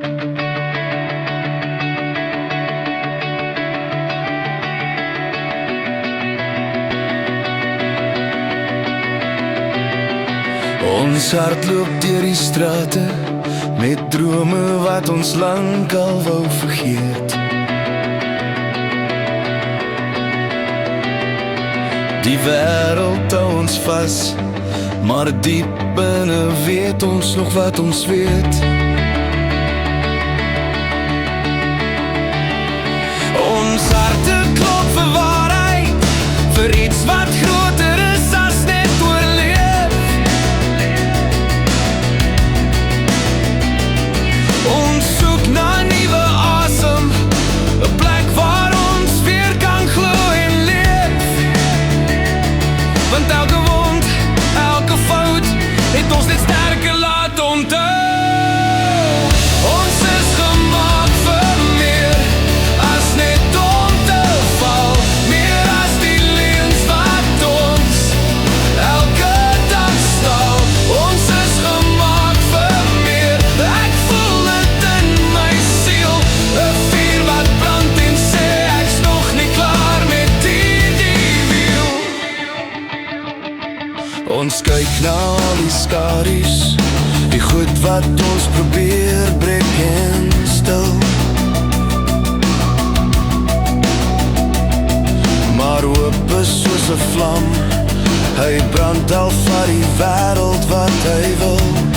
Ons hart loop deur die strate met drome wat ons lang al wou vergeet. Die wêreld hou ons vas, maar diep binne weet ons nog wat ons weet. Ons harte klop vir waarheid, vir iets wat groter is as net oorleef. Ons soek na nuwe asem, 'n plek waar ons weer kan glo en leef. Want elke wond, elke fout, het ons net sterker laat onthou. Ons is gemaak vir meer as net om te val, meer as die leuns wat ons elke dag stal. Ons is gemaak vir meer, ek voel dit in my siel, 'n vuur wat brand en sê ek's nog nie klaar met hierdie wiel. Ons kyk na al die skadu's, die goed wat ons probeer breek en stil. Maar hoop is soos 'n vlam, hy brand al vir die wêreld wat hy wil.